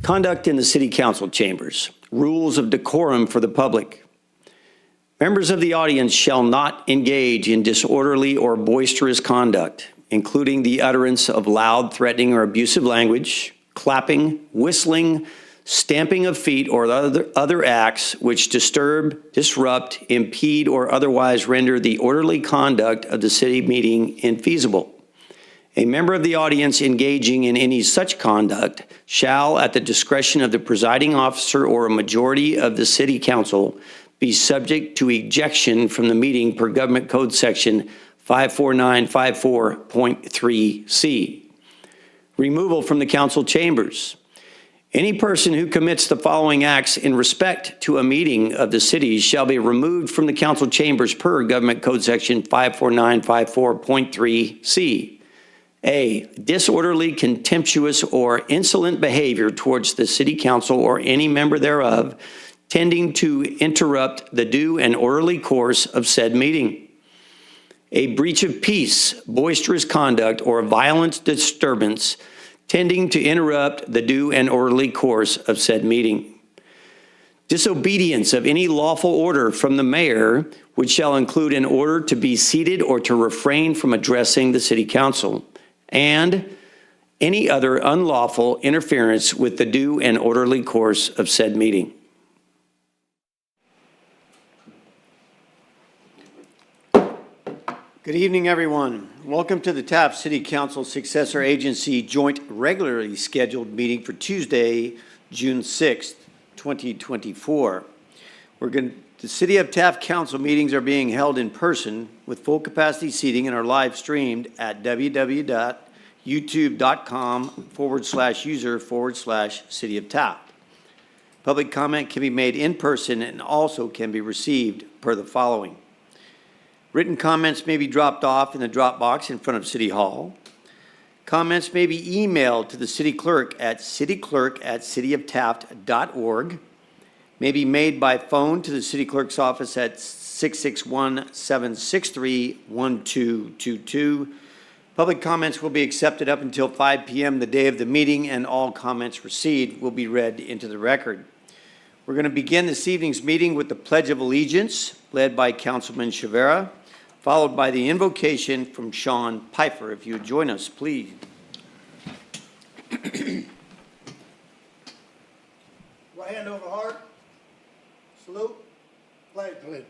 Conduct in the City Council chambers. Rules of decorum for the public. Members of the audience shall not engage in disorderly or boisterous conduct, including the utterance of loud, threatening, or abusive language, clapping, whistling, stamping of feet, or other acts which disturb, disrupt, impede, or otherwise render the orderly conduct of the city meeting infeasible. A member of the audience engaging in any such conduct shall, at the discretion of the presiding officer or a majority of the city council, be subject to ejection from the meeting per Government Code Section 54954.3C. Removal from the council chambers. Any person who commits the following acts in respect to a meeting of the city shall be removed from the council chambers per Government Code Section 54954.3C. A, disorderly, contemptuous, or insolent behavior towards the city council or any member thereof, tending to interrupt the due and orderly course of said meeting. A breach of peace, boisterous conduct, or violent disturbance tending to interrupt the due and orderly course of said meeting. Disobedience of any lawful order from the mayor, which shall include an order to be seated or to refrain from addressing the city council, and any other unlawful interference with the due and orderly course of said meeting. Good evening, everyone. Welcome to the Taft City Council Successor Agency joint regularly scheduled meeting for Tuesday, June 6th, 2024. The City of Taft Council meetings are being held in person with full capacity seating and are live streamed at www.youtube.com/user/City of Taft. Public comment can be made in person and also can be received per the following. Written comments may be dropped off in the drop box in front of City Hall. Comments may be emailed to the city clerk at cityclerk@cityoftaft.org. May be made by phone to the city clerk's office at 661-763-1222. Public comments will be accepted up until 5 p.m. the day of the meeting, and all comments received will be read into the record. We're going to begin this evening's meeting with the Pledge of Allegiance, led by Councilman Chavera, followed by the invocation from Sean Pfeiffer. If you would join us, please. Right hand over heart. Salute. Pledge.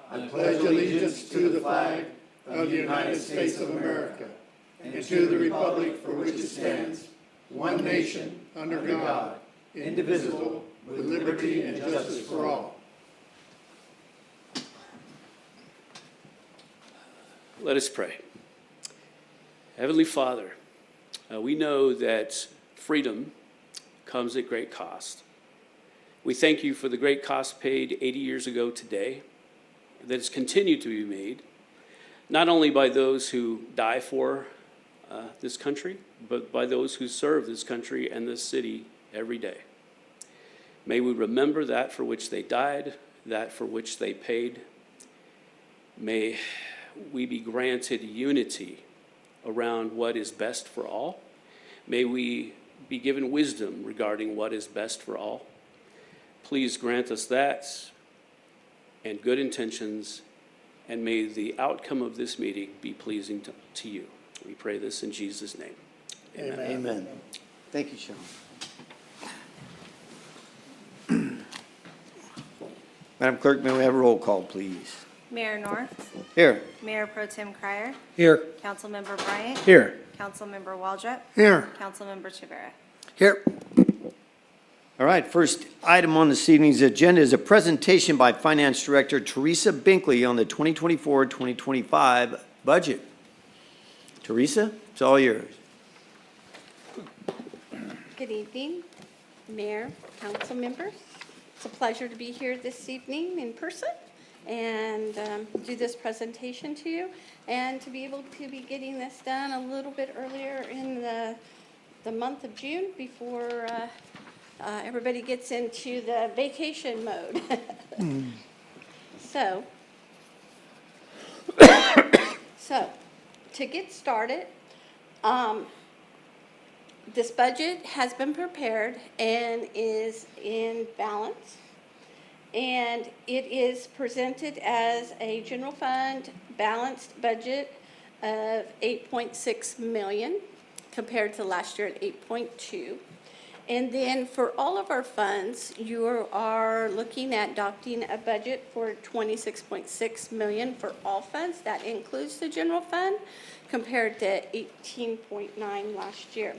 I pledge allegiance to the flag of the United States of America and to the republic for which it stands, one nation, under God, indivisible, with liberty and justice for all. Let us pray. Heavenly Father, we know that freedom comes at great cost. We thank you for the great cost paid 80 years ago today that has continued to be made, not only by those who die for this country, but by those who serve this country and this city every day. May we remember that for which they died, that for which they paid. May we be granted unity around what is best for all. May we be given wisdom regarding what is best for all. Please grant us that and good intentions, and may the outcome of this meeting be pleasing to you. We pray this in Jesus' name. Amen. Amen. Thank you, Sean. Madam Clerk, may we have a roll call, please? Mayor North. Here. Mayor Pro Tem Cryer. Here. Councilmember Bryant. Here. Councilmember Waldrop. Here. Councilmember Chavera. Here. All right, first item on this evening's agenda is a presentation by Finance Director Teresa Binkley on the 2024-2025 budget. Teresa, it's all yours. Good evening, Mayor, council members. It's a pleasure to be here this evening in person and do this presentation to you, and to be able to be getting this done a little bit earlier in the month of June before everybody gets into the vacation mode. So to get started, This budget has been prepared and is in balance. And it is presented as a general fund balanced budget of 8.6 million compared to last year at 8.2. And then for all of our funds, you are looking at adopting a budget for 26.6 million for all funds. That includes the general fund compared to 18.9 last year.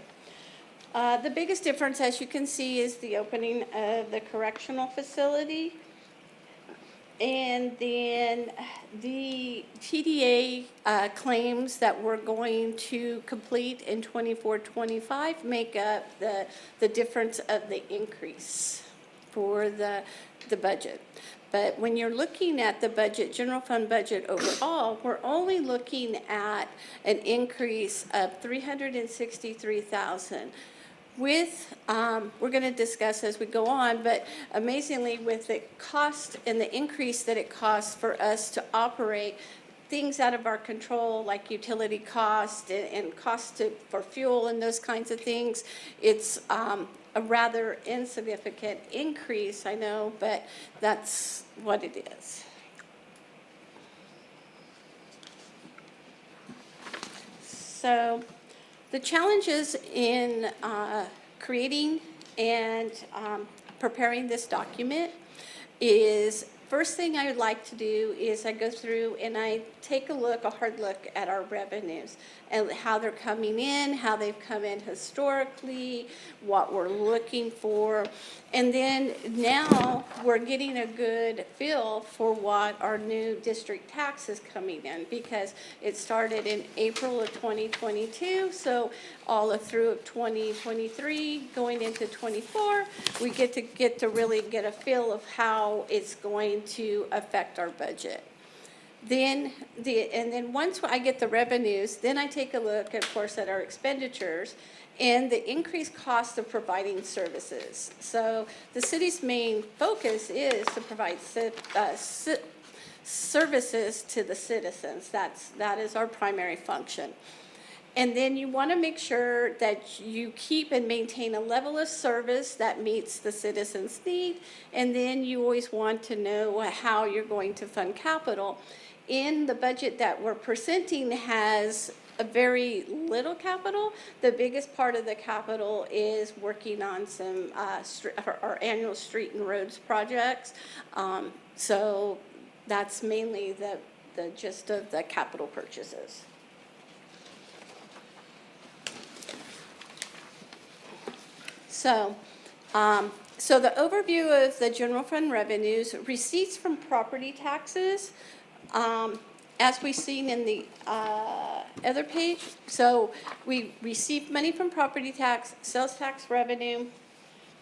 The biggest difference, as you can see, is the opening of the correctional facility. And then the TDA claims that we're going to complete in 24-25 make up the difference of the increase for the budget. But when you're looking at the budget, general fund budget overall, we're only looking at an increase of $363,000. With, we're going to discuss as we go on, but amazingly with the cost and the increase that it costs for us to operate things out of our control like utility cost and cost for fuel and those kinds of things, it's a rather insignificant increase, I know, but that's what it is. So the challenges in creating and preparing this document is, first thing I would like to do is I go through and I take a hard look at our revenues and how they're coming in, how they've come in historically, what we're looking for. And then now we're getting a good feel for what our new district tax is coming in, because it started in April of 2022, so all through 2023, going into 24, we get to really get a feel of how it's going to affect our budget. And then once I get the revenues, then I take a look, of course, at our expenditures and the increased cost of providing services. So the city's main focus is to provide services to the citizens. That is our primary function. And then you want to make sure that you keep and maintain a level of service that meets the citizens' need. And then you always want to know how you're going to fund capital. In the budget that we're presenting has a very little capital. The biggest part of the capital is working on some our annual street and roads projects. So that's mainly the gist of the capital purchases. So the overview of the general fund revenues, receipts from property taxes, as we've seen in the other page. So we received money from property tax, sales tax revenue.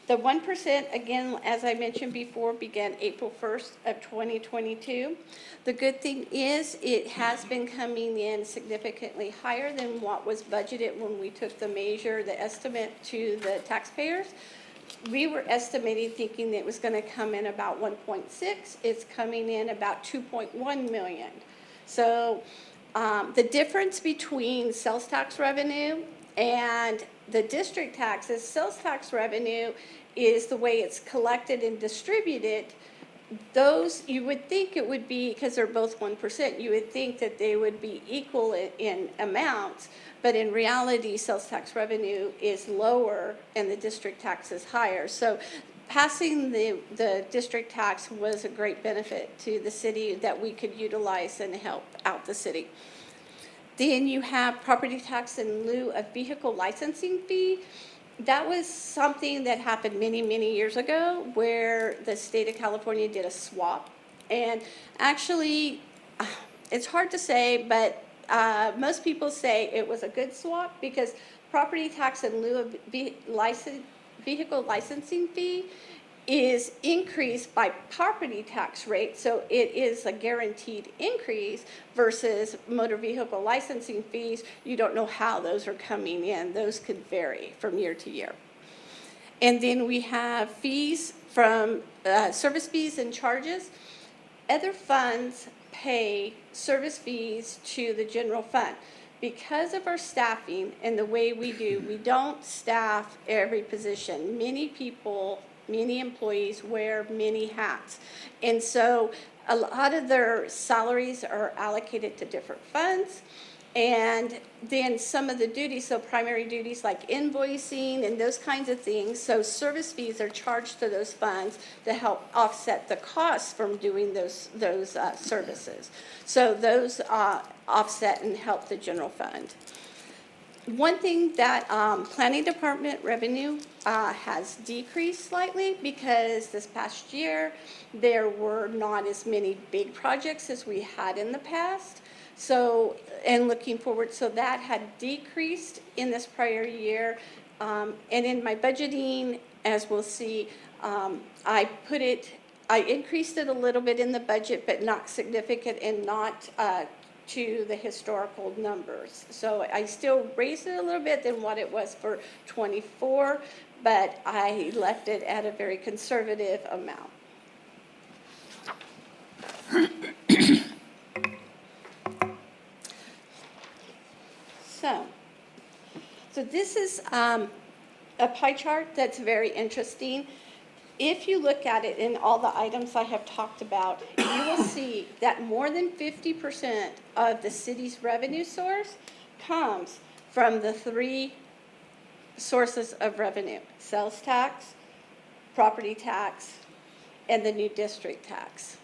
The 1%, again, as I mentioned before, began April 1st of 2022. The good thing is it has been coming in significantly higher than what was budgeted when we took the estimate to the taxpayers. We were estimating, thinking that it was going to come in about 1.6. It's coming in about 2.1 million. So the difference between sales tax revenue and the district taxes, sales tax revenue is the way it's collected and distributed. Those, you would think it would be, because they're both 1%, you would think that they would be equal in amounts, but in reality, sales tax revenue is lower and the district tax is higher. So passing the district tax was a great benefit to the city that we could utilize and help out the city. Then you have property tax in lieu of vehicle licensing fee. That was something that happened many, many years ago where the state of California did a swap. And actually, it's hard to say, but most people say it was a good swap because property tax in lieu of vehicle licensing fee is increased by property tax rate, so it is a guaranteed increase versus motor vehicle licensing fees. You don't know how those are coming in. Those could vary from year to year. And then we have fees from service fees and charges. Other funds pay service fees to the general fund because of our staffing and the way we do, we don't staff every position. Many people, many employees wear many hats. And so a lot of their salaries are allocated to different funds. And then some of the duties, so primary duties like invoicing and those kinds of things, so service fees are charged to those funds to help offset the costs from doing those services. So those offset and help the general fund. One thing that planning department revenue has decreased slightly because this past year there were not as many big projects as we had in the past. So, and looking forward, so that had decreased in this prior year. And in my budgeting, as we'll see, I increased it a little bit in the budget, but not significant and not to the historical numbers. So I still raised it a little bit than what it was for '24, but I left it at a very conservative amount. So this is a pie chart that's very interesting. If you look at it in all the items I have talked about, you will see that more than 50% of the city's revenue source comes from the three sources of revenue: sales tax, property tax, and the new district tax.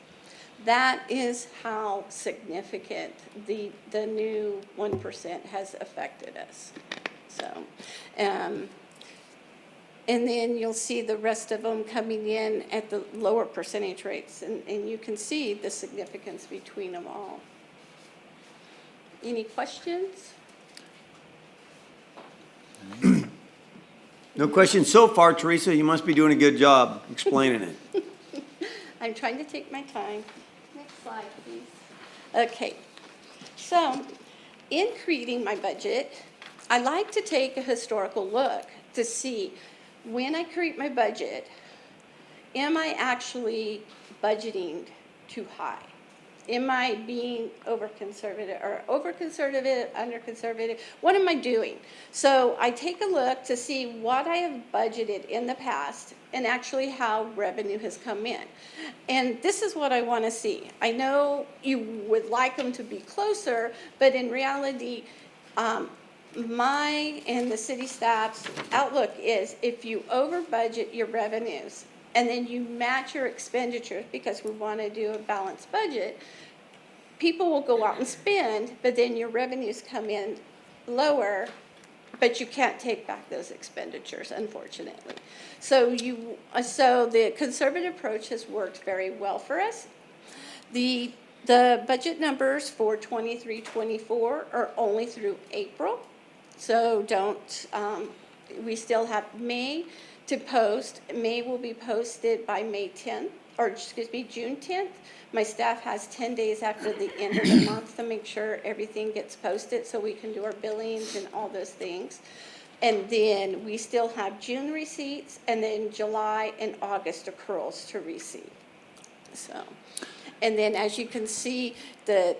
That is how significant the new 1% has affected us. So, and then you'll see the rest of them coming in at the lower percentage rates, and you can see the significance between them all. Any questions? No questions so far, Teresa. You must be doing a good job explaining it. I'm trying to take my time. Next slide, please. Okay, so in creating my budget, I like to take a historical look to see, when I create my budget, am I actually budgeting too high? Am I being over-conservative or over-conservative, under-conservative? What am I doing? So I take a look to see what I have budgeted in the past and actually how revenue has come in. And this is what I want to see. I know you would like them to be closer, but in reality, my and the city staff's outlook is, if you over budget your revenues and then you match your expenditures, because we want to do a balanced budget, people will go out and spend, but then your revenues come in lower, but you can't take back those expenditures, unfortunately. So the conservative approach has worked very well for us. The budget numbers for 23-24 are only through April. So we still have May to post. May will be posted by June 10th. My staff has 10 days after the end of the month to make sure everything gets posted so we can do our billings and all those things. And then we still have June receipts, and then July and August accruals to receive. So, and then as you can see, that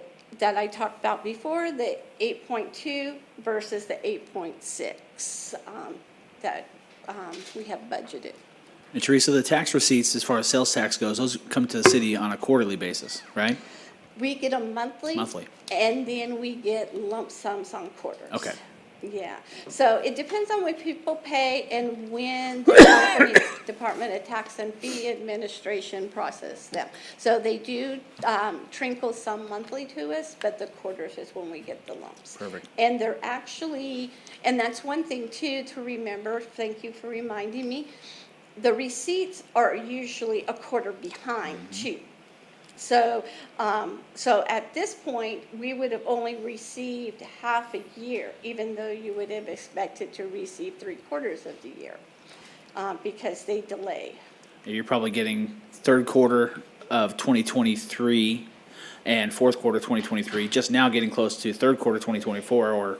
I talked about before, the 8.2 versus the 8.6 that we have budgeted. And Teresa, the tax receipts, as far as sales tax goes, those come to the city on a quarterly basis, right? We get them monthly. Monthly. And then we get lump sums on quarters. Okay. Yeah, so it depends on when people pay and when the Department of Tax and Fee Administration process them. So they do trickle some monthly to us, but the quarters is when we get the lumps. Perfect. And they're actually, and that's one thing too to remember, thank you for reminding me, the receipts are usually a quarter behind too. So at this point, we would have only received half a year, even though you would have expected to receive 3/4 of the year, because they delay. You're probably getting third quarter of 2023 and fourth quarter 2023, just now getting close to third quarter 2024, or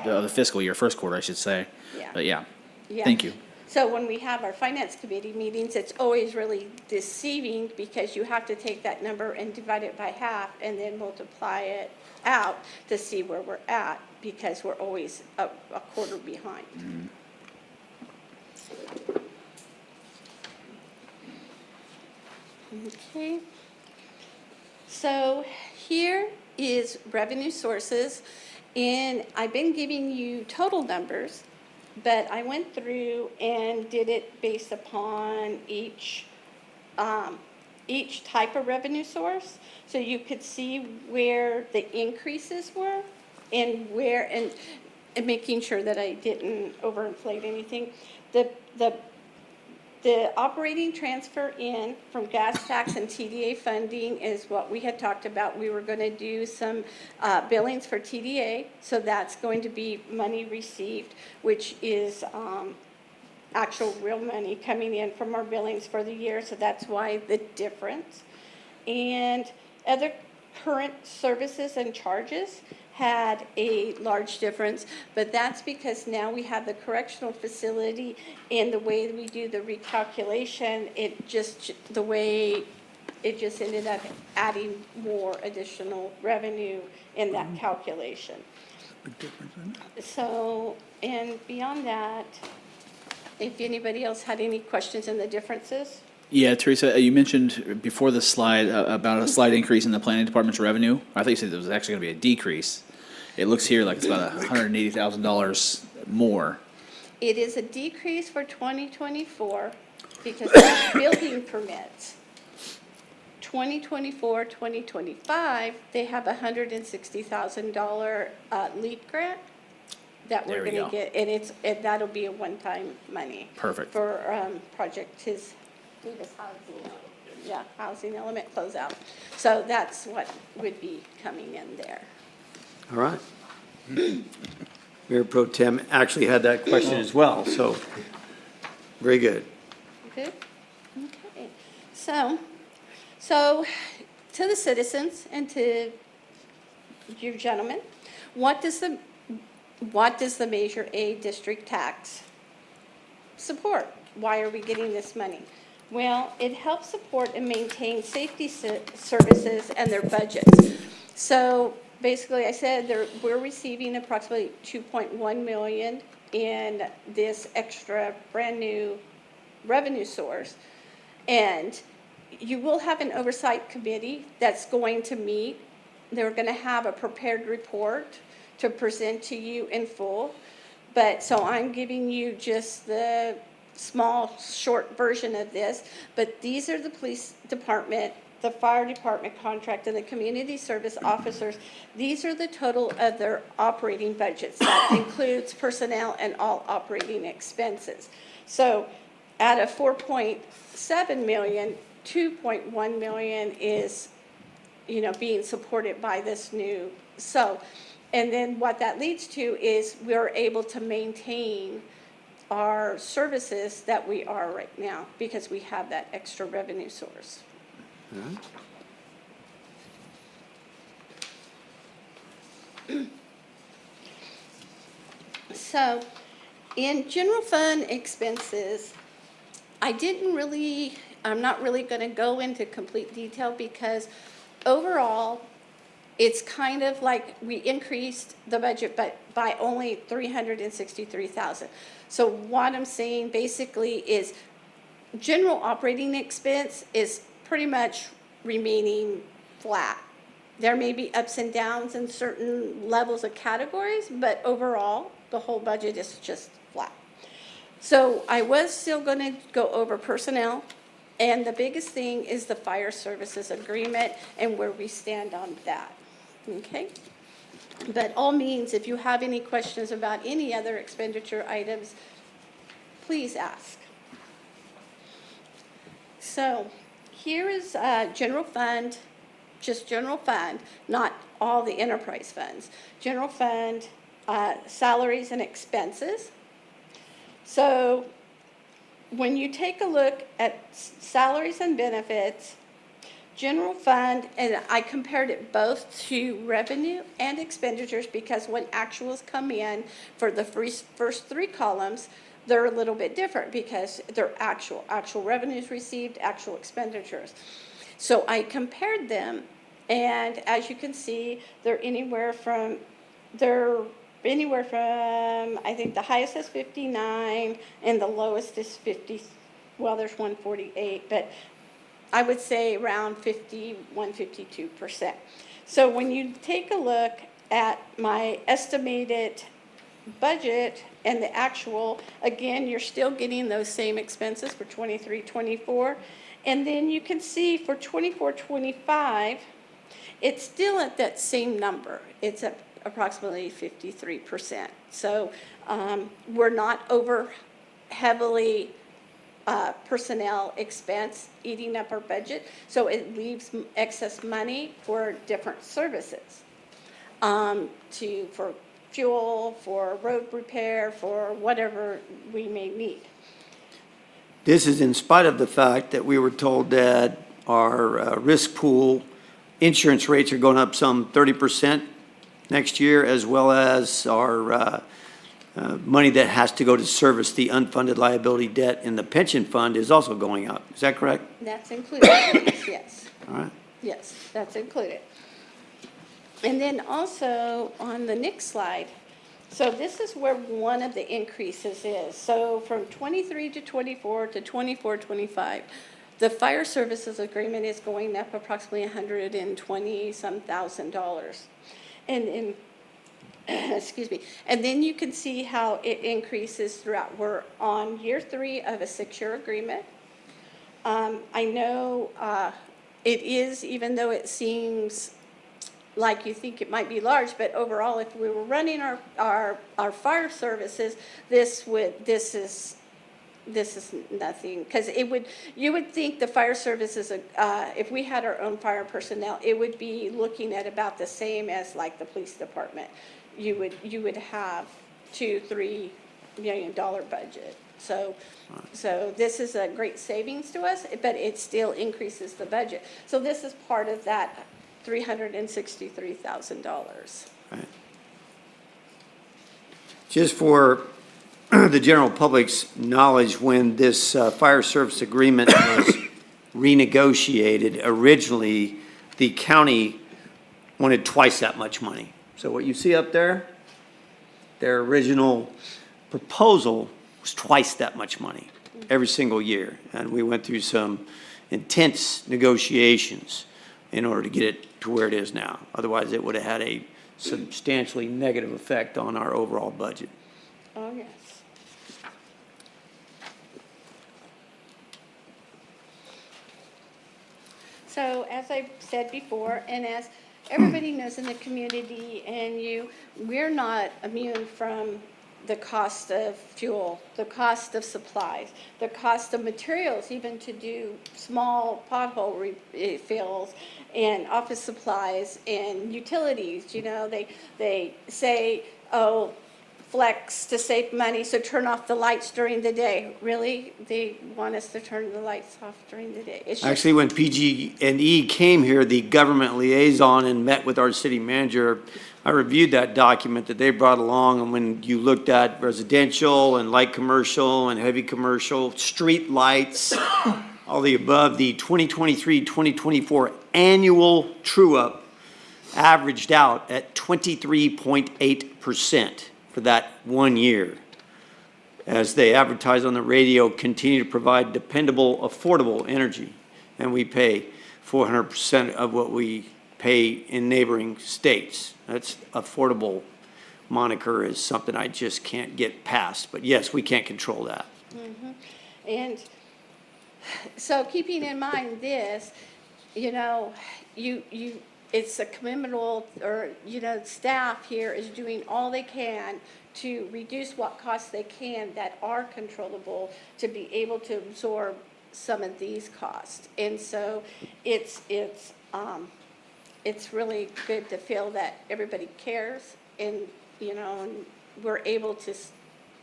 the fiscal year, first quarter, I should say. Yeah. But yeah, Yeah. thank you. So when we have our finance committee meetings, it's always really deceiving because you have to take that number and divide it by half and then multiply it out to see where we're at because we're always a quarter behind. Okay. So here is revenue sources, and I've been giving you total numbers, but I went through and did it based upon each type of revenue source, so you could see where the increases were and where, and making sure that I didn't overinflate anything. The operating transfer in from gas tax and TDA funding is what we had talked about. We were going to do some billings for TDA, so that's going to be money received, which is actual real money coming in from our billings for the year, so that's why the difference. And other current services and charges had a large difference, but that's because now we have the correctional facility, and the way we do the recalculation, it just ended up adding more additional revenue in that calculation. So, and beyond that, if anybody else had any questions in the differences? Yeah, Teresa, you mentioned before the slide about a slight increase in the planning department's revenue. I think you said there was actually going to be a decrease. It looks here like it's about $180,000 more. It is a decrease for 2024 because of building permits. 2024, 2025, they have a $160,000 LEAP grant that we're There we going go. to get, and that'll be a one-time money. Perfect. For Project Davis Housing, housing element closeout. So that's what would be coming in there. All right. Mayor Pro Tem actually had that question as well, so very good. Good? Okay. So to the citizens and to you gentlemen, what does the Measure A district tax support? Why are we getting this money? Well, it helps support and maintain safety services and their budgets. So basically, I said we're receiving approximately $2.1 million in this extra brand new revenue source. And you will have an oversight committee that's going to meet. They're going to have a prepared report to present to you in full. But so I'm giving you just the small, short version of this. But these are the police department, the fire department contract, and the community service officers. These are the total of their operating budgets. That includes personnel and all operating expenses. So out of 4.7 million, 2.1 million is, being supported by this new. So, and then what that leads to is we're able to maintain our services that we are right now because we have that extra revenue source. So, in general fund expenses, I'm not really going to go into complete detail because overall, it's kind of like we increased the budget but by only $363,000. So what I'm saying basically is general operating expense is pretty much remaining flat. There may be ups and downs in certain levels of categories, but overall, the whole budget is just flat. So I was still going to go over personnel, and the biggest thing is the fire services agreement and where we stand on that. Okay? But all means, if you have any questions about any other expenditure items, please ask. So here is general fund, just general fund, not all the enterprise funds. General fund, salaries and expenses. So when you take a look at salaries and benefits, general fund, and I compared it both to revenue and expenditures because when actuals come in for the first three columns, they're a little bit different because they're actual revenues received, actual expenditures. So I compared them, and as you can see, they're anywhere from, I think the highest is 59 and the lowest is 50, well, there's 148, but I would say around 51, 52%. So when you take a look at my estimated budget and the actual, again, you're still getting those same expenses for 23, 24. And then you can see for 24, 25, it's still at that same number. It's at approximately 53%. So we're not over heavily personnel expense eating up our budget. So it leaves excess money for different services, for fuel, for road repair, for whatever we may need. This is in spite of the fact that we were told that our risk pool insurance rates are going up some 30% next year, as well as our money that has to go to service the unfunded liability debt in the pension fund is also going up. Is that correct? That's included, yes. All right. Yes, that's included. And then also on the next slide, so this is where one of the increases is. So from 23 to 24 to 24, 25, the fire services agreement is going up approximately $120-some thousand. And excuse me. And then you can see how it increases throughout. We're on year 3 of a 6-year agreement. I know it is, even though it seems like you think it might be large, but overall, if we were running our fire services, this is nothing, because you would think the fire services, if we had our own fire personnel, it would be looking at about the same as like the police department. You would have $2-3 million budget. So this is a great savings to us, but it still increases the budget. So this is part of that $363,000. Right. Just for the general public's knowledge, when this fire service agreement was renegotiated, originally, the county wanted twice that much money. So what you see up there, their original proposal was twice that much money every single year. And we went through some intense negotiations in order to get it to where it is now. Otherwise, it would have had a substantially negative effect on our overall budget. Oh, yes. So as I said before, and as everybody knows in the community, and we're not immune from the cost of fuel, the cost of supplies, the cost of materials, even to do small pothole refills and office supplies and utilities. You know, they say, oh, flex to save money, so turn off the lights during the day. Really? They want us to turn the lights off during the day? It's just, Actually, when PG&E came here, the government liaison, and met with our city manager, I reviewed that document that they brought along, and when you looked at residential and light commercial and heavy commercial, street lights, all the above, the 2023-2024 annual true-up averaged out at 23.8% for that 1 year. As they advertise on the radio, continue to provide dependable, affordable energy. And we pay 400% of what we pay in neighboring states. That's affordable moniker is something I just can't get past. But yes, we can't control that. Mm-hmm. And so keeping in mind this, you know, it's a commendable, or, you know, staff here is doing all they can to reduce what costs they can that are controllable to be able to absorb some of these costs. And so it's really good to feel that everybody cares, and, you know, and we're able to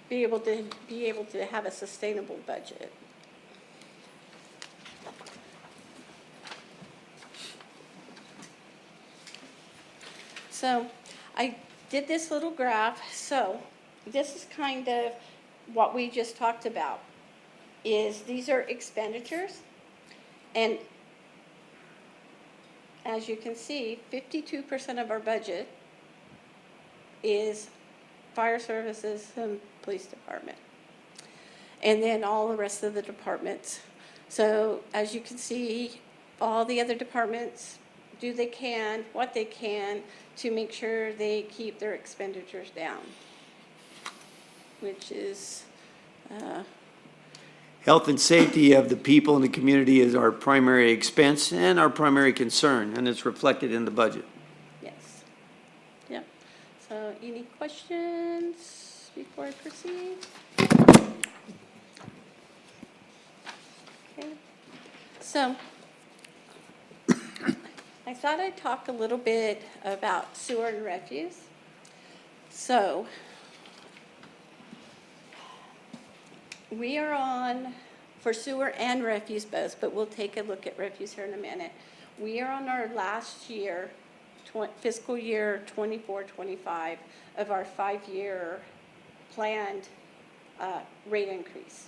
be able to have a sustainable budget. So I did this little graph. So this is kind of what we just talked about is these are expenditures. And as you can see, 52% of our budget is fire services and police department. And then all the rest of the departments. So as you can see, all the other departments do what they can to make sure they keep their expenditures down, which is, Health and safety of the people in the community is our primary expense and our primary concern, and it's reflected in the budget. yes. Yep. So any questions before I proceed? Okay. So I thought I'd talk a little bit about sewer and refuse. So we are on, for sewer and refuse both, but we'll take a look at refuse here in a minute. We are on our last year, fiscal year 24-25 of our 5-year planned rate increase.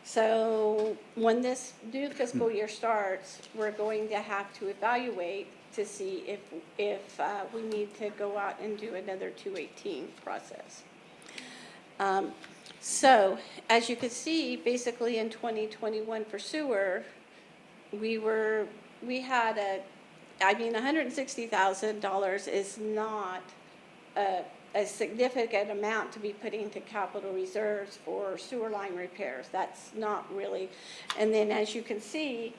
So when this new fiscal year starts, we're going to have to evaluate to see if we need to go out and do another 218 process. So as you can see, basically in 2021 for sewer, $160,000 is not a significant amount to be putting to capital reserves for sewer line repairs. That's not really. And then as you can see,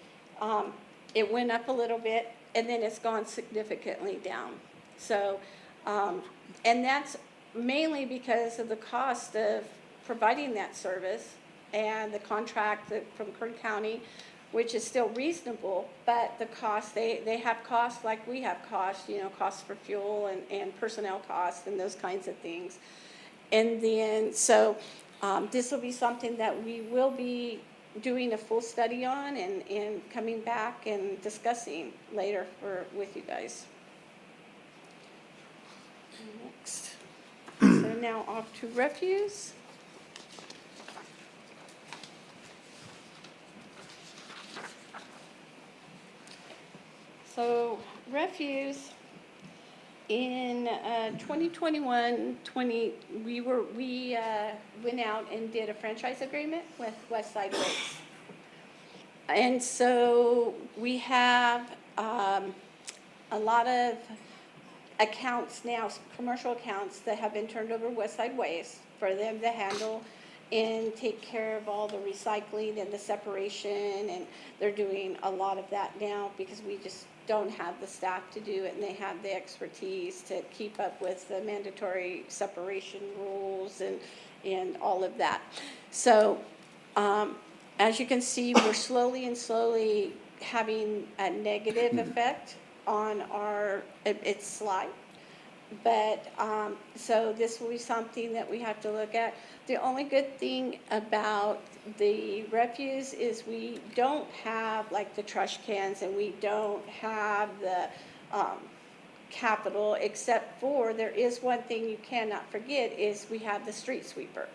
it went up a little bit and then it's gone significantly down. So, and that's mainly because of the cost of providing that service and the contract from Kern County, which is still reasonable, but the cost, they have costs like we have costs, costs for fuel and personnel costs and those kinds of things. And then, so this will be something that we will be doing a full study on and coming back and discussing later with you guys. Next. So now off to refuse. So refuse, in 2021-20, we went out and did a franchise agreement with Westside Waste. And so we have a lot of accounts now, commercial accounts that have been turned over to Westside Waste for them to handle and take care of all the recycling and the separation, and they're doing a lot of that now because we just don't have the staff to do it, and they have the expertise to keep up with the mandatory separation rules and all of that. So as you can see, we're slowly having a negative effect on it's slight. But so this will be something that we have to look at. The only good thing about the refuse is we don't have like the trash cans and we don't have the capital, except for there is one thing you cannot forget is we have the street sweeper.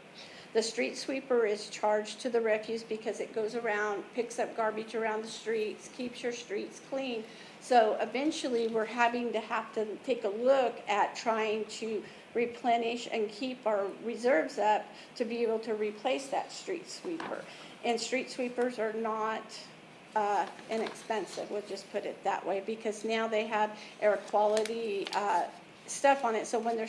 The street sweeper is charged to the refuse because it goes around, picks up garbage around the streets, keeps your streets clean. So eventually we're have to take a look at trying to replenish and keep our reserves up to be able to replace that street sweeper. And street sweepers are not inexpensive, we'll just put it that way, because now they have air quality stuff on it. So when they're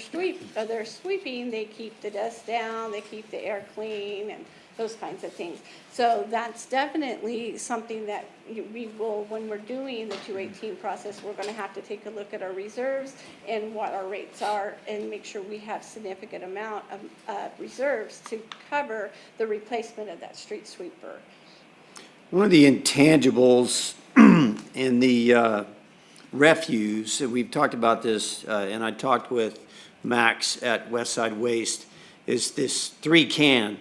sweeping, they keep the dust down, they keep the air clean, and those kinds of things. So that's definitely something that we will, when we're doing the 218 process, we're going to have to take a look at our reserves and what our rates are and make sure we have significant amount of reserves to cover the replacement of that street sweeper. One of the intangibles in the refuse, and we've talked about this, and I talked with Max at Westside Waste, is this 3-can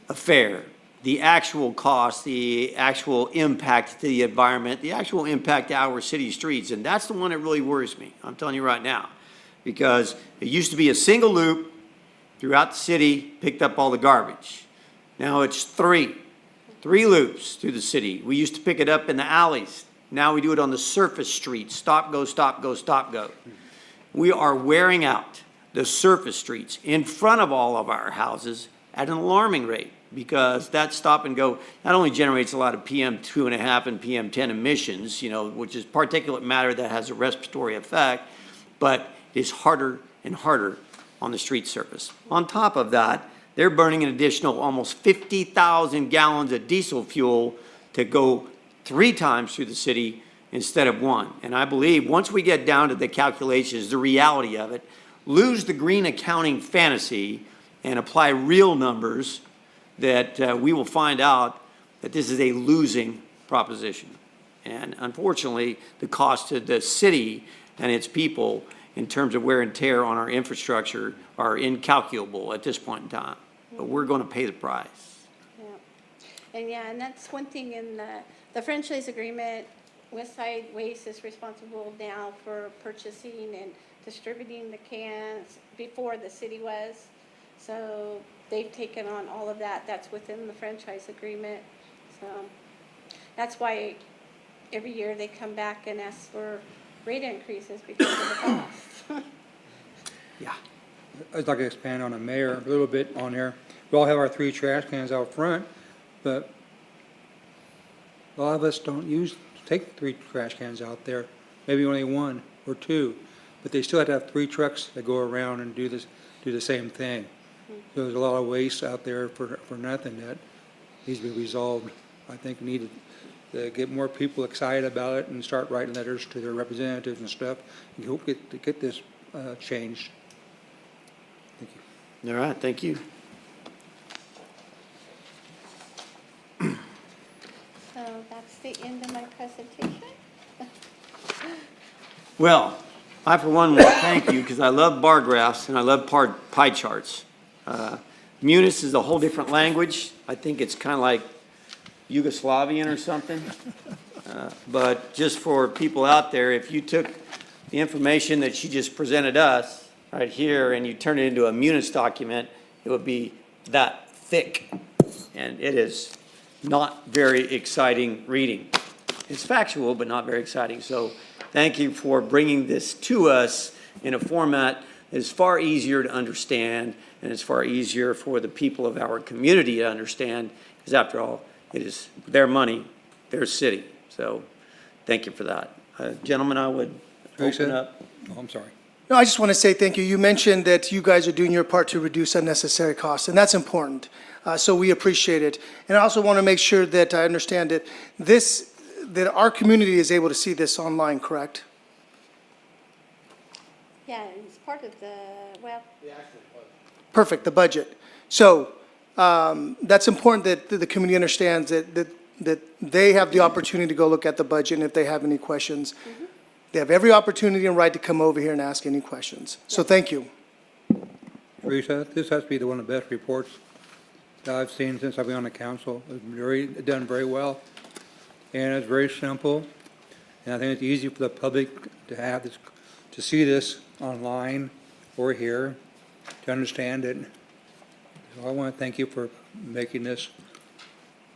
affair. The actual cost, the actual impact to the environment, the actual impact to our city streets, and that's the one that really worries me. I'm telling you right now, because it used to be a single loop, throughout the city, picked up all the garbage. Now it's three loops through the city. We used to pick it up in the alleys. Now we do it on the surface streets, stop, go, stop, go, stop, go. We are wearing out the surface streets in front of all of our houses at an alarming rate, because that stop and go not only generates a lot of PM2.5 and PM10 emissions, which is particulate matter that has a respiratory effect, but is harder and harder on the street surface. On top of that, they're burning an additional almost 50,000 gallons of diesel fuel to go 3 times through the city instead of 1. And I believe once we get down to the calculations, the reality of it, lose the green accounting fantasy and apply real numbers, that we will find out that this is a losing proposition. And unfortunately, the cost to the city and its people in terms of wear and tear on our infrastructure are incalculable at this point in time. But we're going to pay the price. Yeah. And that's one thing in the franchise agreement. Westside Waste is responsible now for purchasing and distributing the cans. Before, the city was. So they've taken on all of that. That's within the franchise agreement. So that's why every year they come back and ask for rate increases because of the cost. Yeah. I'd like to expand on the mayor a little bit on there. We all have our 3 trash cans out front, but a lot of us don't take 3 trash cans out there, maybe only 1 or 2, but they still have to have 3 trucks that go around and do the same thing. So there's a lot of waste out there for nothing that needs to be resolved. I think we need to get more people excited about it and start writing letters to their representatives and stuff, and hope to get this changed. Thank you. All right, thank you. So that's the end of my presentation. Well, I for one will thank you, because I love bar graphs and I love pie charts. Munis is a whole different language. I think it's kind of like Yugoslavian or something. But just for people out there, if you took the information that she just presented us right here and you turn it into a Munis document, it would be that thick. And it is not very exciting reading. It's factual, but not very exciting. So thank you for bringing this to us in a format that is far easier to understand, and it's far easier for the people of our community to understand, because after all, it is their money, their city. So thank you for that. Gentlemen, I would open up. Oh, I'm sorry. No, I just want to say thank you. You mentioned that you guys are doing your part to reduce unnecessary costs, and that's important. So we appreciate it. And I also want to make sure that I understand that that our community is able to see this online, correct? Yeah, and it's part of the, well, Perfect, the budget. So that's important that the community understands that they have the opportunity to go look at the budget, and if they have any questions, they have every opportunity and right to come over here and ask any questions. So thank you. Teresa, this has to be one of the best reports that I've seen since I've been on the council. It's done very well, and it's very simple. And I think it's easy for the public to have this, to see this online or here, to understand it. So I want to thank you for making this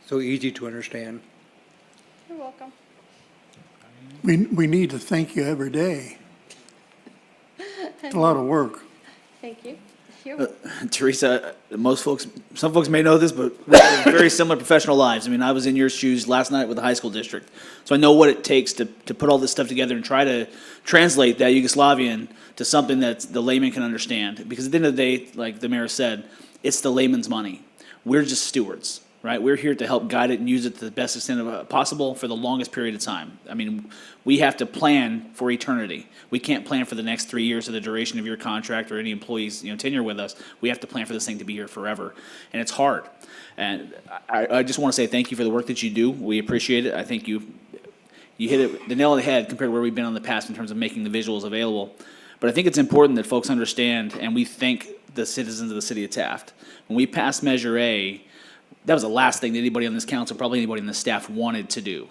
so easy to understand. you're welcome. We need to thank you every day. It's a lot of work. Thank you. You're welcome. Teresa, some folks may know this, but we have very similar professional lives. I mean, I was in your shoes last night with the high school district. So I know what it takes to put all this stuff together and try to translate that Yugoslavian to something that the layman can understand. Because at the end of the day, like the mayor said, it's the layman's money. We're just stewards, right? We're here to help guide it and use it to the best extent possible for the longest period of time. I mean, we have to plan for eternity. We can't plan for the next 3 years of the duration of your contract or any employee's tenure with us. We have to plan for this thing to be here forever, and it's hard. And I just want to say thank you for the work that you do. We appreciate it. I think you hit it the nail on the head compared to where we've been in the past in terms of making the visuals available. But I think it's important that folks understand, and we thank the citizens of the city of Taft. When we passed Measure A, that was the last thing that anybody on this council, probably anybody in the staff, wanted to do.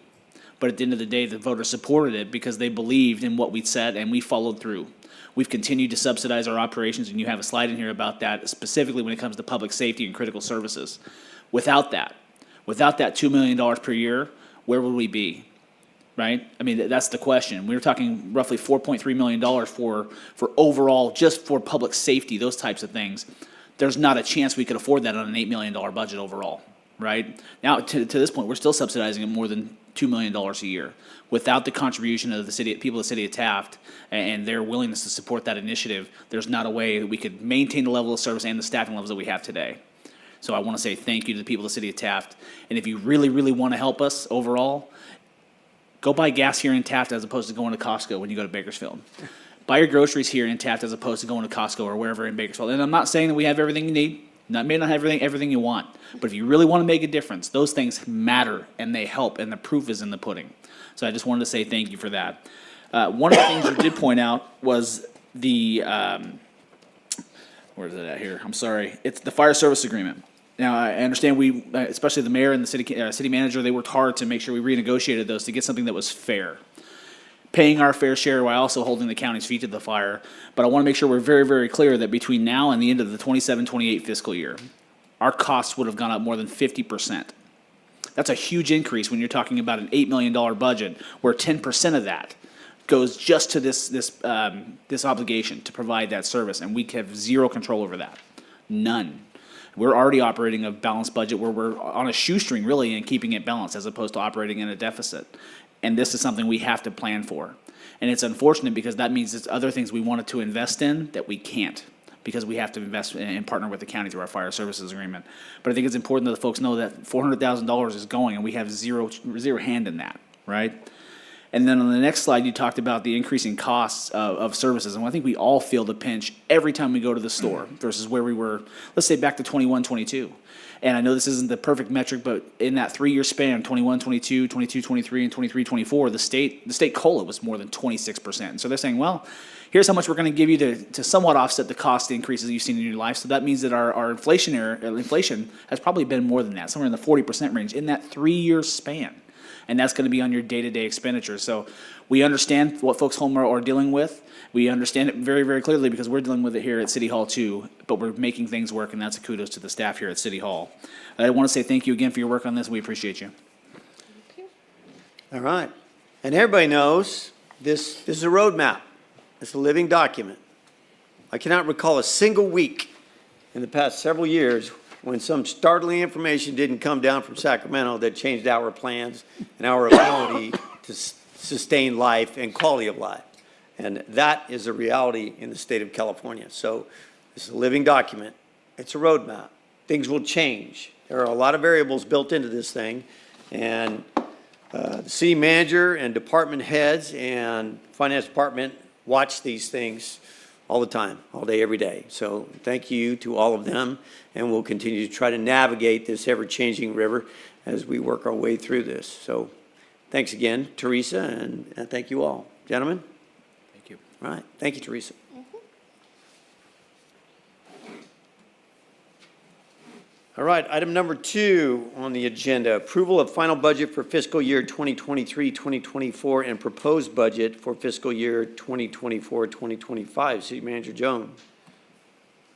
But at the end of the day, the voters supported it because they believed in what we said and we followed through. We've continued to subsidize our operations, and you have a slide in here about that, specifically when it comes to public safety and critical services. Without that $2 million per year, where would we be? Right? I mean, that's the question. We were talking roughly $4.3 million for overall, just for public safety, those types of things. There's not a chance we could afford that on an $8 million budget overall, right? Now, to this point, we're still subsidizing it more than $2 million a year. Without the contribution of the city, people of the city of Taft and their willingness to support that initiative, there's not a way that we could maintain the level of service and the staffing levels that we have today. So I want to say thank you to the people of the city of Taft. And if you really, really want to help us overall, go buy gas here in Taft as opposed to going to Costco when you go to Bakersfield. Buy your groceries here in Taft as opposed to going to Costco or wherever in Bakersfield. And I'm not saying that we have everything you need. May not have everything you want. But if you really want to make a difference, those things matter and they help, and the proof is in the pudding. So I just wanted to say thank you for that. One of the things you did point out was the, where is it at here? I'm sorry. It's the fire service agreement. Now, I understand we, especially the mayor and the city manager, they worked hard to make sure we renegotiated those to get something that was fair. Paying our fair share while also holding the county's feet to the fire. But I want to make sure we're very, very clear that between now and the end of the 27-28 fiscal year, our costs would have gone up more than 50%. That's a huge increase when you're talking about an $8 million budget, where 10% of that goes just to this obligation to provide that service, and we have zero control over that. None. We're already operating a balanced budget where we're on a shoestring, really, and keeping it balanced as opposed to operating in a deficit. And this is something we have to plan for. And it's unfortunate because that means it's other things we wanted to invest in that we can't, because we have to invest and partner with the county through our fire services agreement. But I think it's important that the folks know that $400,000 is going, and we have zero hand in that, right? And then on the next slide, you talked about the increasing costs of services. And I think we all feel the pinch every time we go to the store versus where we were, let's say, back to 21, 22. And I know this isn't the perfect metric, but in that 3-year span, 21, 22, 22, 23, and 23, 24, the state COLA was more than 26%. And so they're saying, well, here's how much we're going to give you to somewhat offset the cost increases you've seen in your life. So that means that our inflation has probably been more than that, somewhere in the 40% range in that 3-year span. And that's going to be on your day-to-day expenditures. So we understand what folks home are dealing with. We understand it very, very clearly because we're dealing with it here at City Hall too, but we're making things work, and that's a kudos to the staff here at City Hall. I want to say thank you again for your work on this. We appreciate you. All right. And everybody knows this is a roadmap. It's a living document. I cannot recall a single week in the past several years when some startling information didn't come down from Sacramento that changed our plans and our ability to sustain life and quality of life. And that is a reality in the state of California. So it's a living document. It's a roadmap. Things will change. There are a lot of variables built into this thing. And the city manager and department heads and finance department watch these things all the time, all day, every day. So thank you to all of them, and we'll continue to try to navigate this ever-changing river as we work our way through this. So thanks again, Teresa, and thank you all. Gentlemen? Thank you. All right. Thank you, Teresa. All right, item number 2 on the agenda, approval of final budget for fiscal year 2023-2024 and proposed budget for fiscal year 2024-2025. City Manager Jones.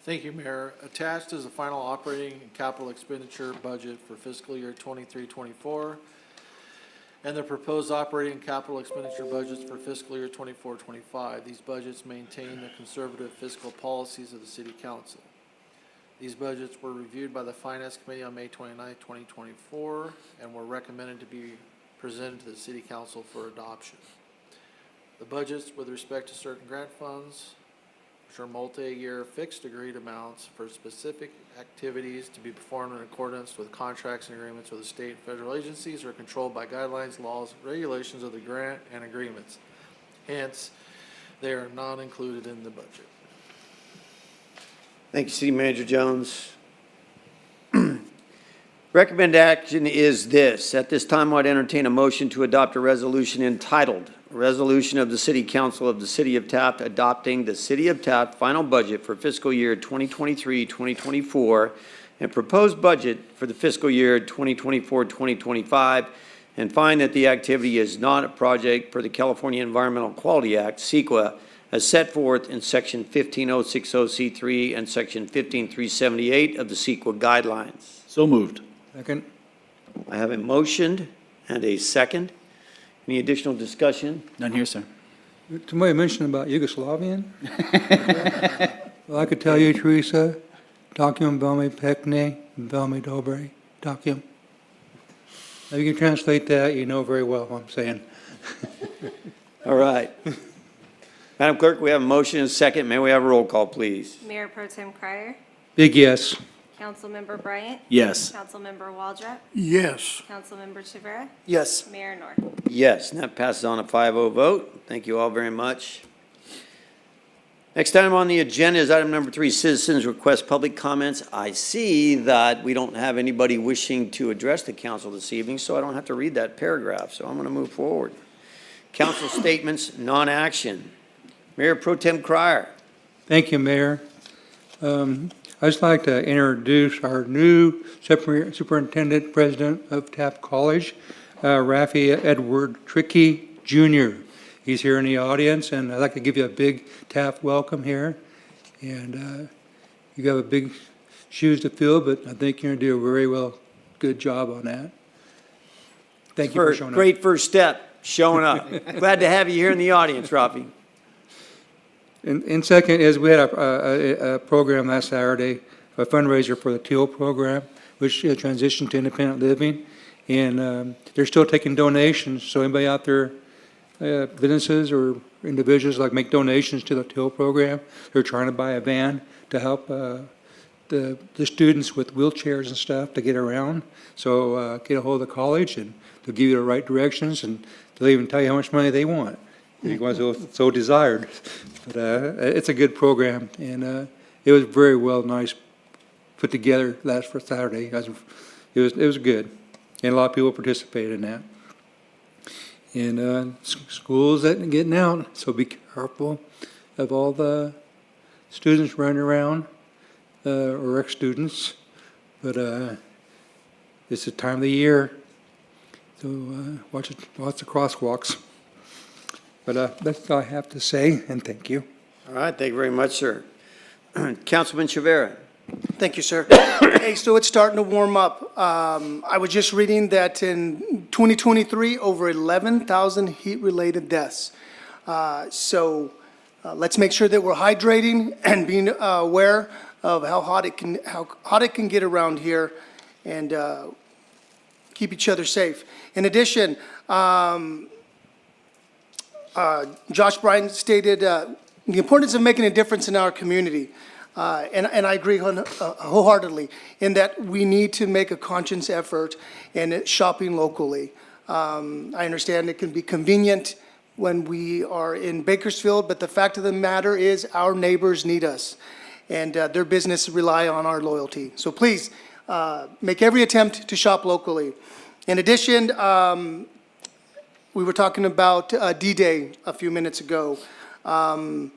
Thank you, Mayor. Attached is the final operating and capital expenditure budget for fiscal year 23-24 and the proposed operating and capital expenditure budgets for fiscal year 24-25. These budgets maintain the conservative fiscal policies of the City Council. These budgets were reviewed by the Finance Committee on May 29, 2024, and were recommended to be presented to the City Council for adoption. The budgets with respect to certain grant funds, which are multi-year fixed agreed amounts for specific activities to be performed in accordance with contracts and agreements with the state and federal agencies, are controlled by guidelines, laws, regulations of the grant and agreements. Hence, they are not included in the budget. Thank you, City Manager Jones. Recommended action is this. At this time, I'd entertain a motion to adopt a resolution entitled, "A Resolution of the City Council of the City of Taft adopting the City of Taft final budget for fiscal year 2023-2024 and proposed budget for the fiscal year 2024-2025 and find that the activity is not a project per the California Environmental Quality Act, CEQA, as set forth in Section 15060C3 and Section 15378 of the CEQA guidelines. So moved. Second. I have a motion and a second. Any additional discussion? None here, sir. Somebody mentioned about Yugoslavian. Well, I could tell you, Teresa, Dakim Velmi Pekne, Velmi Dobre, Dakim. Now you can translate that, you know very well what I'm saying. All right. Madam Clerk, we have a motion and a second. May we have a roll call, please? Mayor Pro Tem Crier, Big yes. Councilmember Bryant, Yes. Councilmember Waldrop, Yes. Councilmember Rivera, Yes. Mayor North. Yes, and that passes on a 5-0 vote. Thank you all very much. Next item on the agenda is item number 3, citizens request public comments. I see that we don't have anybody wishing to address the council this evening, so I don't have to read that paragraph, so I'm going to move forward. Council statements, non-action. Mayor Pro Tem Crier. Thank you, Mayor. I'd just like to introduce our new Superintendent President of Taft College, Rafi Edward Trickey Jr. He's here in the audience, and I'd like to give you a big Taft welcome here. And you have a big shoes to fill, but I think you're going to do a very good job on that. Thank you for showing up. Great first step, showing up. Glad to have you here in the audience, Rafi. And second is, we had a program last Saturday, a fundraiser for the TEAL program, which transitioned to independent living. And they're still taking donations, so anybody out there, businesses or individuals like make donations to the TEAL program. They're trying to buy a van to help the students with wheelchairs and stuff to get around. So get a hold of the college and they'll give you the right directions, and they'll even tell you how much money they want, if you want so desired. But it's a good program, and it was very nice put together last Saturday. It was good, and a lot of people participated in that. And schools that getting out, so be careful of all the students running around, or ex-students. But it's the time of the year, so watch the crosswalks. But that's all I have to say, and thank you. All right, thank you very much, sir. Councilman Rivera. Thank you, sir. Hey, so it's starting to warm up. I was just reading that in 2023, over 11,000 heat-related deaths. So let's make sure that we're hydrating and being aware of how hot it can get around here, and keep each other safe. In addition, Josh Bryan stated the importance of making a difference in our community. And I agree wholeheartedly in that we need to make a conscious effort in shopping locally. I understand it can be convenient when we are in Bakersfield, but the fact of the matter is our neighbors need us, and their business rely on our loyalty. So please, make every attempt to shop locally. In addition, we were talking about D-Day a few minutes ago. I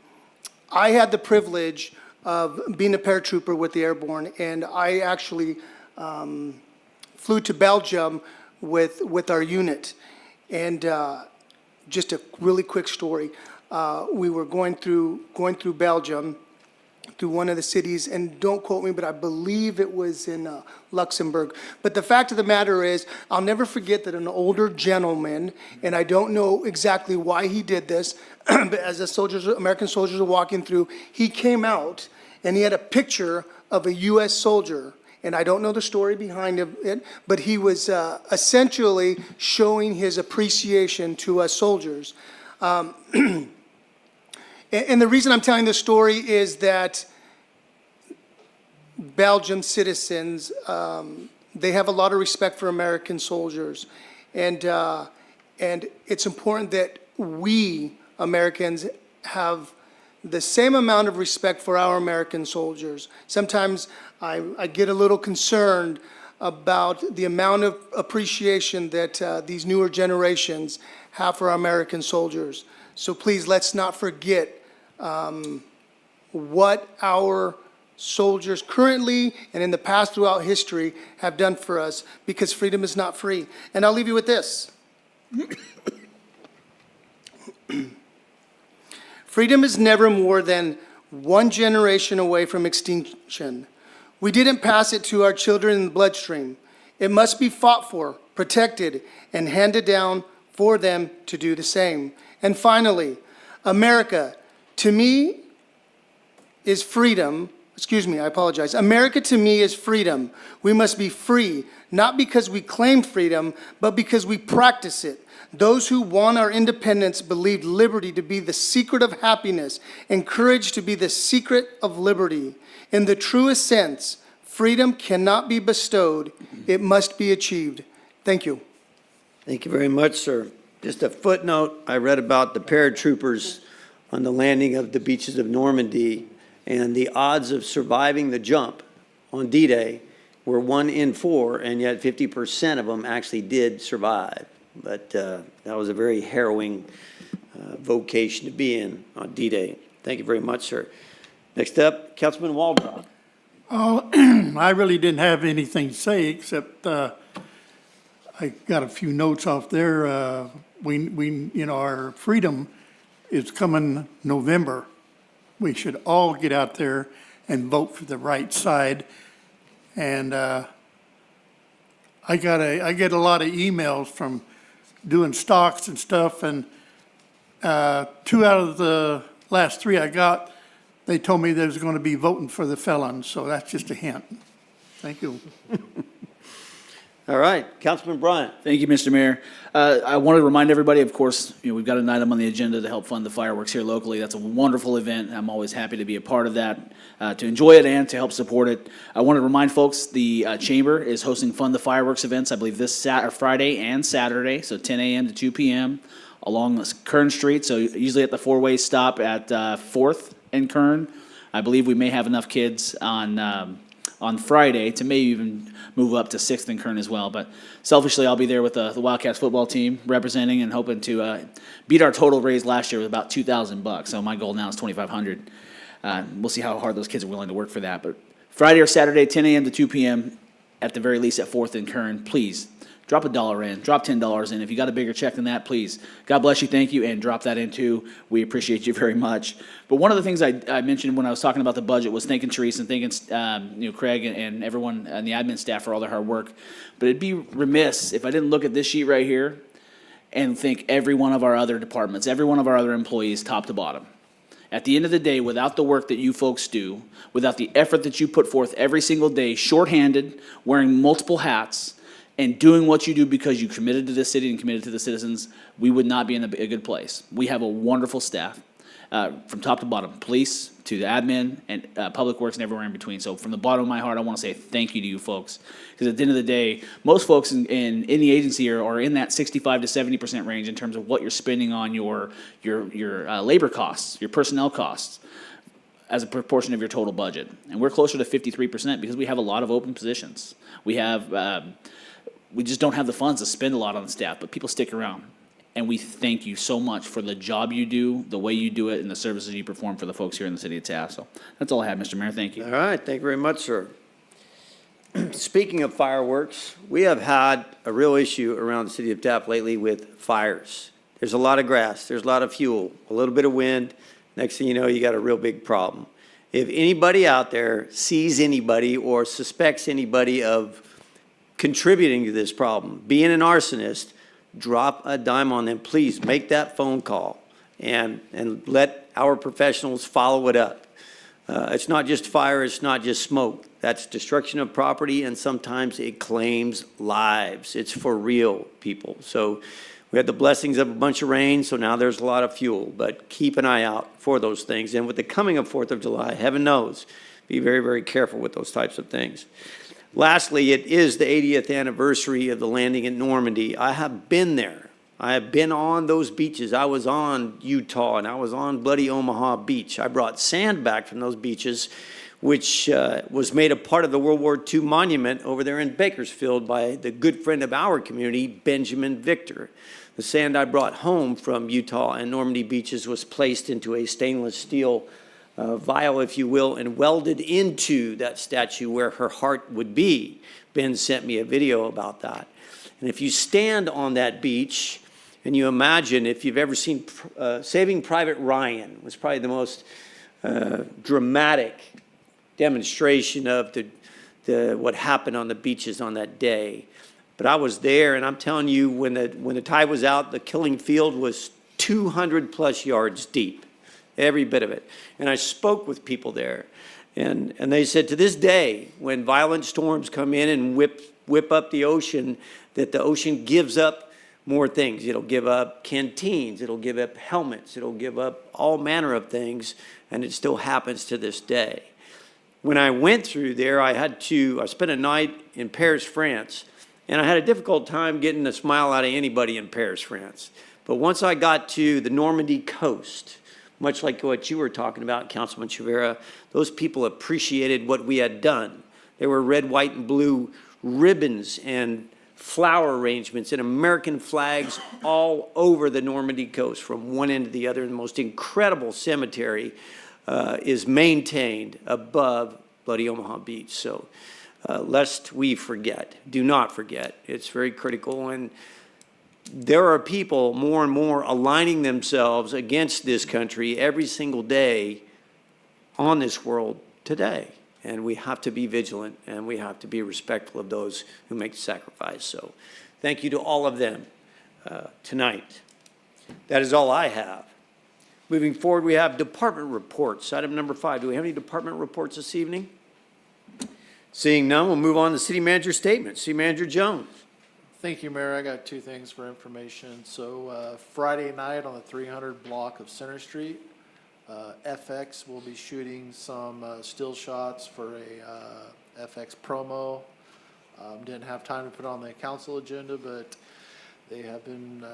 had the privilege of being a paratrooper with the Airborne, and I actually flew to Belgium with our unit. And just a really quick story. We were going through Belgium, through one of the cities, and don't quote me, but I believe it was in Luxembourg. But the fact of the matter is, I'll never forget that an older gentleman, and I don't know exactly why he did this, but as the American soldiers were walking through, he came out and he had a picture of a U.S. soldier. And I don't know the story behind it, but he was essentially showing his appreciation to us soldiers. And the reason I'm telling this story is that Belgium citizens, they have a lot of respect for American soldiers. And it's important that we Americans have the same amount of respect for our American soldiers. Sometimes I get a little concerned about the amount of appreciation that these newer generations have for our American soldiers. So please, let's not forget what our soldiers currently and in the past throughout history have done for us, because freedom is not free. And I'll leave you with this. Freedom is never more than one generation away from extinction. We didn't pass it to our children in the bloodstream. It must be fought for, protected, and handed down for them to do the same. And finally, America, to me, is freedom. America to me is freedom. We must be free, not because we claim freedom, but because we practice it. Those who won our independence believed liberty to be the secret of happiness and courage to be the secret of liberty. In the truest sense, freedom cannot be bestowed, it must be achieved. Thank you. Thank you very much, sir. Just a footnote, I read about the paratroopers on the landing of the beaches of Normandy, and the odds of surviving the jump on D-Day were 1 in 4, and yet 50% of them actually did survive. But that was a very harrowing vocation to be in on D-Day. Thank you very much, sir. Next up, Councilman Waldrop. I really didn't have anything to say, except I got a few notes off there. Our freedom is coming November. We should all get out there and vote for the right side. And I get a lot of emails from doing stocks and stuff, and 2 out of the last 3 I got, they told me they was going to be voting for the felons, so that's just a hint. Thank you. All right, Councilman Bryant. Thank you, Mr. Mayor. I want to remind everybody, of course, we've got an item on the agenda to help fund the fireworks here locally. That's a wonderful event. I'm always happy to be a part of that, to enjoy it and to help support it. I want to remind folks the Chamber is hosting Fund the Fireworks events, I believe this Friday and Saturday, so 10 a.m. to 2 p.m. along Kern Street, so usually at the four-way stop at 4th and Kern. I believe we may have enough kids on Friday to maybe even move up to 6th and Kern as well. But selfishly, I'll be there with the Wildcats football team representing and hoping to beat our total raised last year with about $2,000. So my goal now is $2,500. We'll see how hard those kids are willing to work for that. But Friday or Saturday, 10 a.m. to 2 p.m., at the very least at 4th and Kern, please drop $1 in, drop $10 in. If you got a bigger check than that, please. God bless you, thank you, and drop that in too. We appreciate you very much. But one of the things I mentioned when I was talking about the budget was thanking Teresa and thanking Craig and everyone and the admin staff for all their hard work. But it'd be remiss if I didn't look at this sheet right here and thank every one of our other departments, every one of our other employees, top to bottom. At the end of the day, without the work that you folks do, without the effort that you put forth every single day, shorthanded, wearing multiple hats, and doing what you do because you committed to this city and committed to the citizens, we would not be in a good place. We have a wonderful staff from top to bottom, police to the admin and public works and everywhere in between. So from the bottom of my heart, I want to say thank you to you folks. Because at the end of the day, most folks in the agency are in that 65 to 70% range in terms of what you're spending on your labor costs, your personnel costs, as a proportion of your total budget. And we're closer to 53% because we have a lot of open positions. We just don't have the funds to spend a lot on the staff, but people stick around. And we thank you so much for the job you do, the way you do it, and the services you perform for the folks here in the city of Taft. So that's all I have, Mr. Mayor. Thank you. All right, thank you very much, sir. Speaking of fireworks, we have had a real issue around the city of Taft lately with fires. There's a lot of grass, there's a lot of fuel, a little bit of wind. Next thing you know, you got a real big problem. If anybody out there sees anybody or suspects anybody of contributing to this problem, being an arsonist, drop a dime on them. Please make that phone call and let our professionals follow it up. It's not just fire, it's not just smoke. That's destruction of property, and sometimes it claims lives. It's for real, people. So we had the blessings of a bunch of rain, so now there's a lot of fuel, but keep an eye out for those things. And with the coming of 4th of July, heaven knows, be very, very careful with those types of things. Lastly, it is the 80th anniversary of the landing at Normandy. I have been there. I have been on those beaches. I was on Utah and I was on Bloody Omaha Beach. I brought sand back from those beaches, which was made a part of the World War II monument over there in Bakersfield by the good friend of our community, Benjamin Victor. The sand I brought home from Utah and Normandy beaches was placed into a stainless steel vial, if you will, and welded into that statue where her heart would be. Ben sent me a video about that. And if you stand on that beach and you imagine, if you've ever seen Saving Private Ryan, was probably the most dramatic demonstration of what happened on the beaches on that day. But I was there, and I'm telling you, when the tide was out, the killing field was 200 plus yards deep, every bit of it. And I spoke with people there, and they said to this day, when violent storms come in and whip up the ocean, that the ocean gives up more things. It'll give up canteens, it'll give up helmets, it'll give up all manner of things, and it still happens to this day. When I went through there, I spent a night in Paris, France, and I had a difficult time getting a smile out of anybody in Paris, France. But once I got to the Normandy coast, much like what you were talking about, Councilman Chavera, those people appreciated what we had done. There were red, white, and blue ribbons and flower arrangements and American flags all over the Normandy coast from one end to the other. And the most incredible cemetery is maintained above Bloody Omaha Beach. So lest we forget, do not forget. It's very critical. And there are people more and more aligning themselves against this country every single day on this world today. And we have to be vigilant, and we have to be respectful of those who make the sacrifice. So thank you to all of them tonight. That is all I have. Moving forward, we have department reports. Item number 5. Do we have any department reports this evening? Seeing none, we'll move on to city manager statements. City Manager Jones. Thank you, Mayor. I got 2 things for information. So Friday night on the 300 block of Center Street, FX will be shooting some still shots for a FX promo. Didn't have time to put on the council agenda, but they have been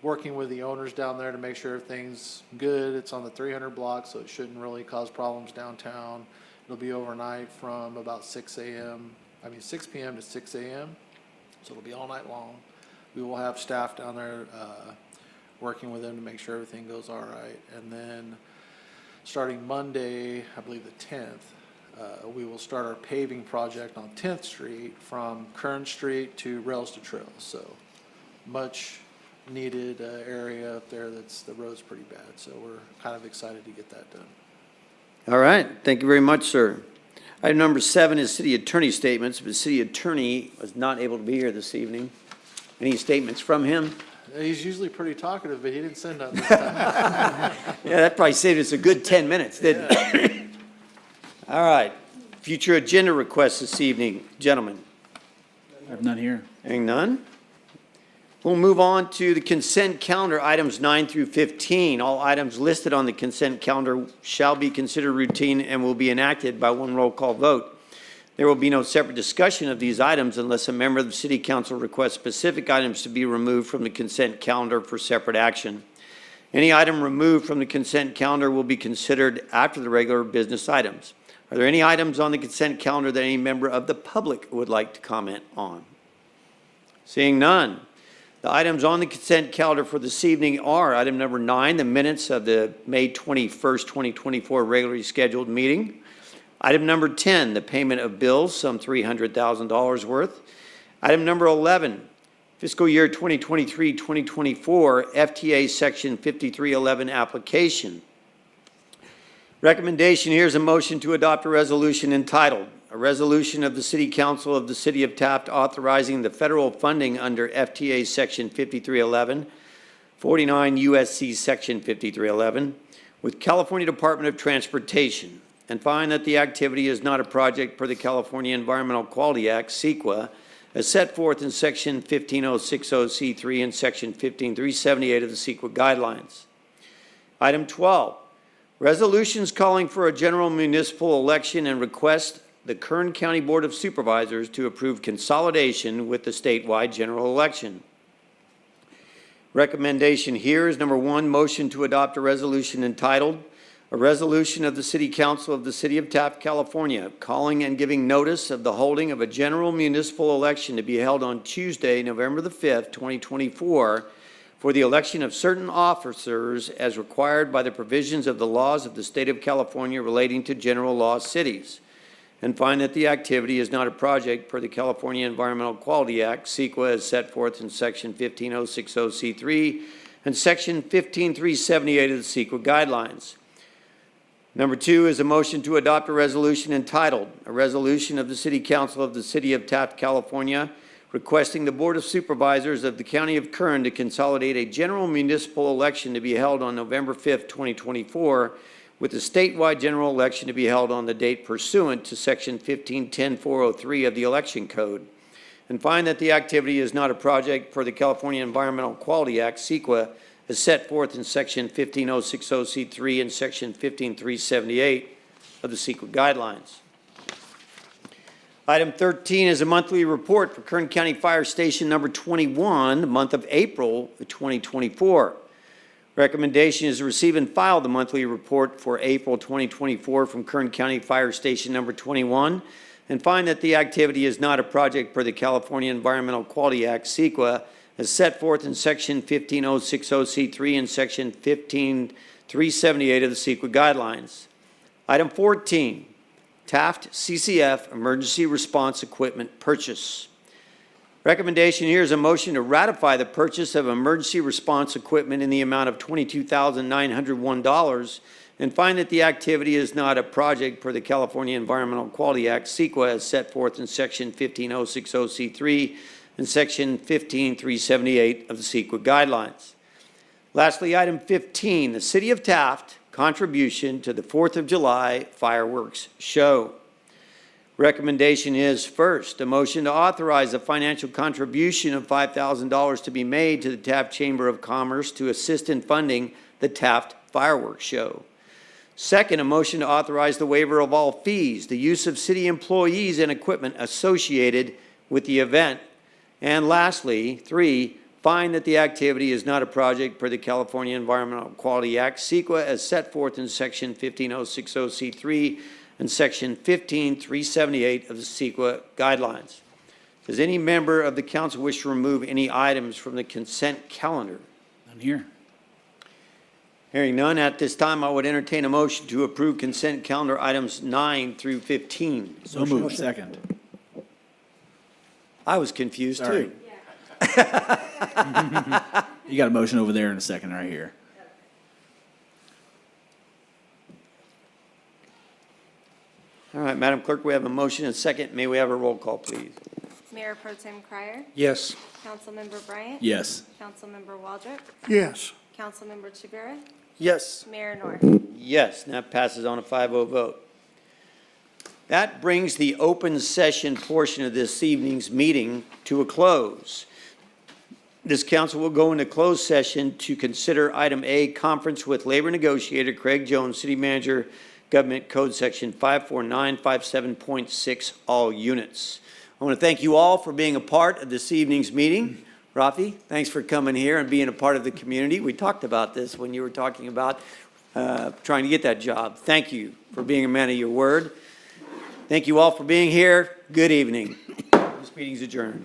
working with the owners down there to make sure everything's good. It's on the 300 block, so it shouldn't really cause problems downtown. It'll be overnight from about 6 p.m. to 6 a.m. So it'll be all night long. We will have staff down there working with them to make sure everything goes all right. And then starting Monday, I believe the 10th, we will start our paving project on 10th Street from Kern Street to Rails to Trails. So much needed area up there. The road's pretty bad. So we're kind of excited to get that done. All right. Thank you very much, sir. Item number 7 is city attorney statements. The city attorney was not able to be here this evening. Any statements from him? He's usually pretty talkative, but he didn't send none this time. Yeah, that probably saved us a good 10 minutes, didn't it? All right. Future agenda requests this evening, gentlemen. I have none here. Hearing none. We'll move on to the consent calendar, items 9 through 15. All items listed on the consent calendar shall be considered routine and will be enacted by one roll call vote. There will be no separate discussion of these items unless a member of the City Council requests specific items to be removed from the consent calendar for separate action. Any item removed from the consent calendar will be considered after the regular business items. Are there any items on the consent calendar that any member of the public would like to comment on? Seeing none. The items on the consent calendar for this evening are item number 9, the minutes of the May 21st, 2024 regularly scheduled meeting. Item number 10, the payment of bills, some $300,000 worth. Item number 11, fiscal year 2023-2024 FTA Section 5311 application. Recommendation here is a motion to adopt a resolution entitled, a resolution of the City Council of the City of Taft authorizing the federal funding under FTA Section 5311, 49 U.S.C. Section 5311, with California Department of Transportation, and find that the activity is not a project per the California Environmental Quality Act, CEQA, as set forth in Section 15060C3 and Section 15378 of the CEQA guidelines. Item 12, resolutions calling for a general municipal election and request the Kern County Board of Supervisors to approve consolidation with the statewide general election. Recommendation here is number 1, motion to adopt a resolution entitled, a resolution of the City Council of the City of Taft, California, calling and giving notice of the holding of a general municipal election to be held on Tuesday, November the 5th, 2024, for the election of certain officers as required by the provisions of the laws of the state of California relating to general law cities, and find that the activity is not a project per the California Environmental Quality Act, CEQA, as set forth in Section 15060C3 and Section 15378 of the CEQA guidelines. Number 2 is a motion to adopt a resolution entitled, "A Resolution of the City Council of the City of Taft, California, requesting the Board of Supervisors of the County of Kern to consolidate a general municipal election to be held on November 5th, 2024, with a statewide general election to be held on the date pursuant to Section 1510403 of the Election Code, and find that the activity is not a project per the California Environmental Quality Act, CEQA, as set forth in Section 15060C3 and Section 15378 of the CEQA guidelines." Item 13 is a monthly report for Kern County Fire Station number 21, the month of April of 2024. Recommendation is to receive and file the monthly report for April 2024 from Kern County Fire Station number 21 and find that the activity is not a project per the California Environmental Quality Act, CEQA, as set forth in Section 15060C3 and Section 15378 of the CEQA guidelines. Item 14, Taft CCF Emergency Response Equipment Purchase. Recommendation here is a motion to ratify the purchase of emergency response equipment in the amount of $22,901 and find that the activity is not a project per the California Environmental Quality Act, CEQA, as set forth in Section 15060C3 and Section 15378 of the CEQA guidelines. Lastly, item 15, the City of Taft contribution to the 4th of July fireworks show. Recommendation is, first, a motion to authorize a financial contribution of $5,000 to be made to the Taft Chamber of Commerce to assist in funding the Taft Fireworks Show. Second, a motion to authorize the waiver of all fees, the use of city employees and equipment associated with the event. And lastly, 3, find that the activity is not a project per the California Environmental Quality Act, CEQA, as set forth in Section 15060C3 and Section 15378 of the CEQA guidelines. Does any member of the council wish to remove any items from the consent calendar? None here. Hearing none, at this time I would entertain a motion to approve consent calendar items 9 through 15. So moved. Second. I was confused Sorry. too. You got a motion over there in a second right here. All right, Madam Clerk, we have a motion and a second. May we have a roll call, please? Mayor Pro Tem Crier, Yes. Councilmember Bryant, Yes. Councilmember Waldrop, Yes. Councilmember Chivera, Yes. Mayor North. Yes, and that passes on a 5-0 vote. That brings the open session portion of this evening's meeting to a close. This council will go into closed session to consider item A, conference with labor negotiator Craig Jones, city manager, Government Code Section 54957.6, all units. I want to thank you all for being a part of this evening's meeting. Rafi, thanks for coming here and being a part of the community. We talked about this when you were talking about trying to get that job. Thank you for being a man of your word. Thank you all for being here. Good evening. This meeting's adjourned.